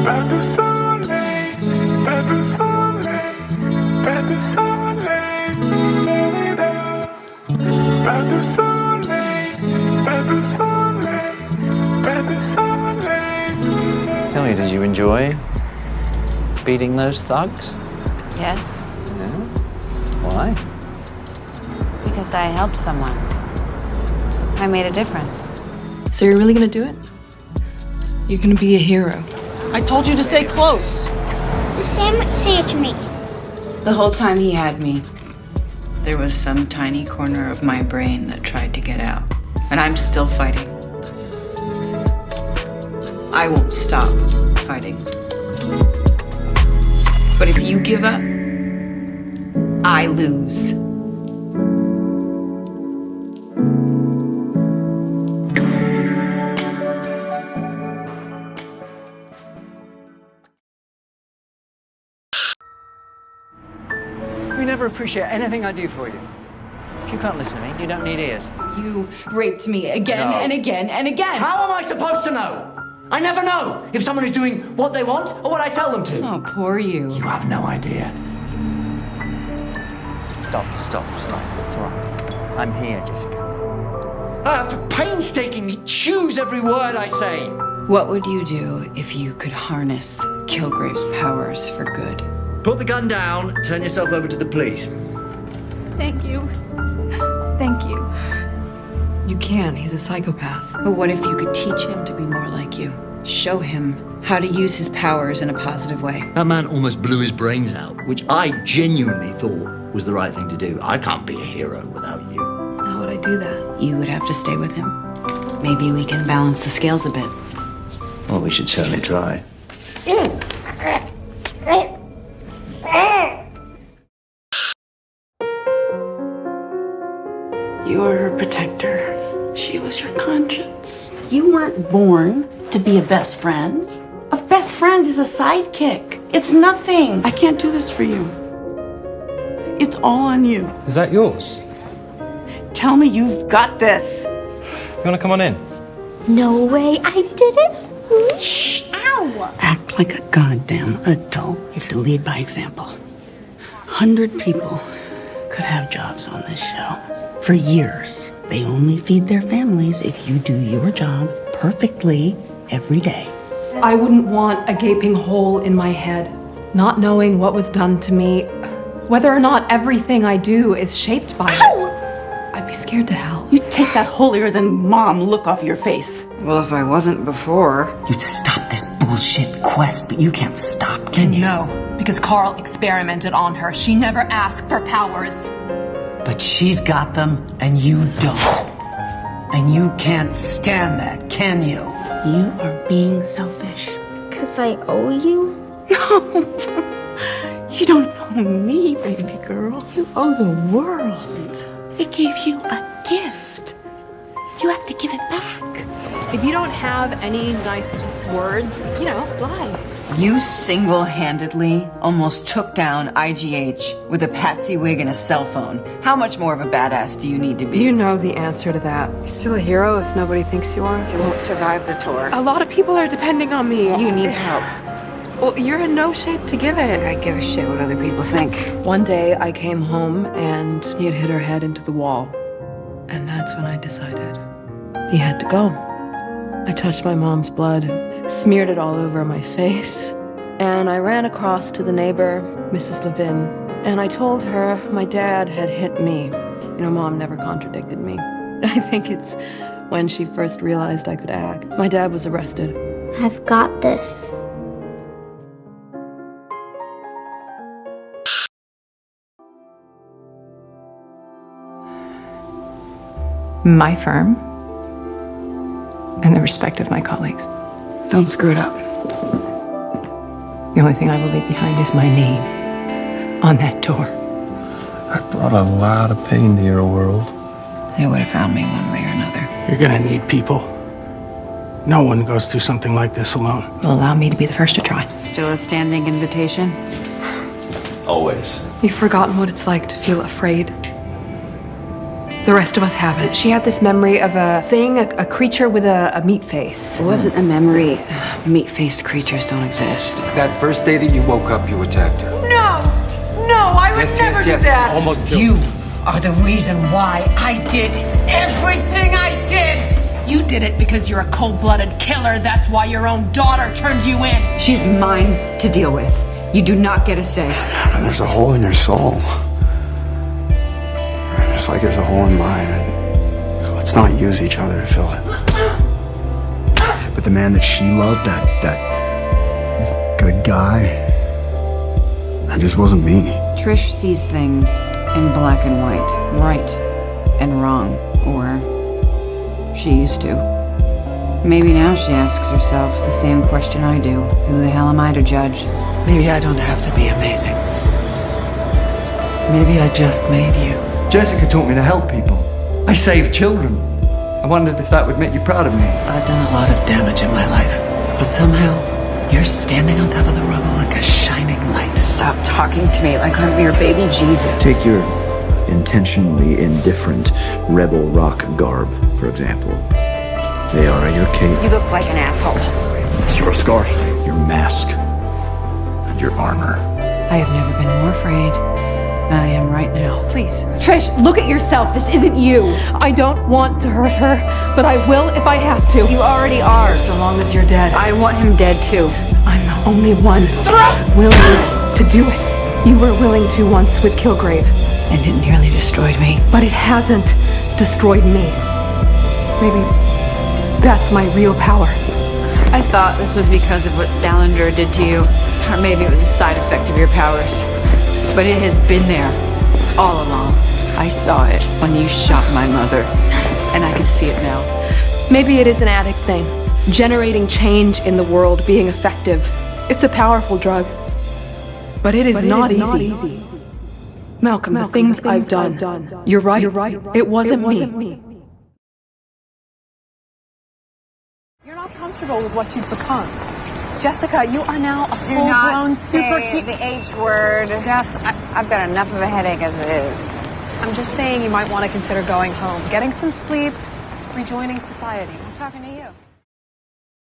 Pas de soleil, pas de soleil, pas de soleil, pas de soleil, pas de soleil, pas de soleil. Tell me, did you enjoy beating those thugs? Yes, Yeah. Why? because I helped someone. I made a difference. So you're really gonna do it? You're gonna be a hero. I told you to stay close. The same would say it to me. The whole time he had me, there was some tiny corner of my brain that tried to get out. And I'm still fighting. I won't stop fighting. But if you give up, I lose. You never appreciate anything I do for you. If you can't listen to me, you don't need ears. You raped me again No. and again and again. How am I supposed to know? I never know if someone is doing what they want or what I tell them to. Oh, poor you. You have no idea. Stop. It's all right. I'm here, Jessica. I have to painstakingly choose every word I say. What would you do if you could harness Kilgrave's powers for good? Put the gun down, turn yourself over to the police. Thank you. Thank you. You can. He's a psychopath. But what if you could teach him to be more like you? Show him how to use his powers in a positive way. That man almost blew his brains out, which I genuinely thought was the right thing to do. I can't be a hero without you. How would I do that? You would have to stay with him. Maybe we can balance the scales a bit. Well, we should certainly try. You were her protector. She was your conscience. You weren't born to be a best friend. A best friend is a sidekick. It's nothing. I can't do this for you. It's all on you. Is that yours? Tell me you've got this. You want to come on in? No way, I did it. Shh, ow. Act like a goddamn adult. You have to lead by example. 100 people could have jobs on this show. For years, they only feed their families if you do your job perfectly every day. I wouldn't want a gaping hole in my head, not knowing what was done to me, whether or not everything I do is shaped by it. I'd be scared to hell. You take that holier-than-mom look off your face. Well, if I wasn't before. You'd stop this bullshit quest, but you can't stop, can you? No, because Carl experimented on her. She never asked for powers. But she's got them, and you don't. And you can't stand that, can you? You are being selfish. Because I owe you? No. You don't know me, baby girl. You owe the world. It gave you a gift. You have to give it back. If you don't have any nice words, lie. You single-handedly almost took down IGH with a patsy wig and a cell phone. How much more of a badass do you need to be? You know the answer to that. You're still a hero if nobody thinks you are. You won't survive the tour. A lot of people are depending on me. You need help. Well, you're in no shape to give it. I give a shit what other people think. One day I came home and he had hit her head into the wall. And that's when I decided he had to go. I touched my mom's blood, smeared it all over my face, and I ran across to the neighbor, Mrs. Levin, and I told her my dad had hit me. Mom never contradicted me. I think it's when she first realized I could act. My dad was arrested. I've got this. My firm and the respect of my colleagues. Don't screw it up. The only thing I will leave behind is my name on that door. I brought a lot of pain to your world. They would have found me one way or another. You're gonna need people. No one goes through something like this alone. Will allow me to be the first to try. Still a standing invitation? Always. You've forgotten what it's like to feel afraid. The rest of us haven't. She had this memory of a thing, a creature with a meat face. It wasn't a memory. Meat-faced creatures don't exist. That first day that you woke up, you attacked her. No, I would never do that. Almost killed You her. are the reason why I did everything I did. You did it because you're a cold-blooded killer. That's why your own daughter turned you in. She's mine to deal with. You do not get a say. There's a hole in your soul. Just like there's a hole in mine. So let's not use each other to fill it. But the man that she loved, that good guy, that just wasn't me. Trish sees things in black and white, right and wrong, or she used to. Maybe now she asks herself the same question I do. Who the hell am I to judge? Maybe I don't have to be amazing. Maybe I just made you. Jessica taught me to help people. I saved children. I wondered if that would make you proud of me. I've done a lot of damage in my life, but somehow you're standing on top of the rubble like a shining light. Stop talking to me like I'm your baby Jesus. Take your intentionally indifferent rebel rock garb, for example. They are your cape. You look like an asshole. Your scarf. Your mask. And your armor. I have never been more afraid than I am right now. Please. Trish, look at yourself. This isn't you. I don't want to hurt her, but I will if I have to. You already are. So long as you're dead. I want him dead too. I'm the only one willing to do it. You were willing to once with Kilgrave. And it nearly destroyed me. But it hasn't destroyed me. Maybe that's my real power. I thought this was because of what Salinger did to you. Or maybe it was a side effect of your powers. But it has been there all along. I saw it when you shot my mother. And I can see it now. Maybe it is an addict thing. Generating change in the world, being effective. It's a powerful drug. But it is not easy. Malcolm, the things I've done. You're right. It wasn't me. You're not comfortable with what you've become. Jessica, you are now a full-grown superhero. The H word. Gus, I've got enough of a headache as it is. I'm just saying you might want to consider going home, getting some sleep, rejoining society. I'm talking to you.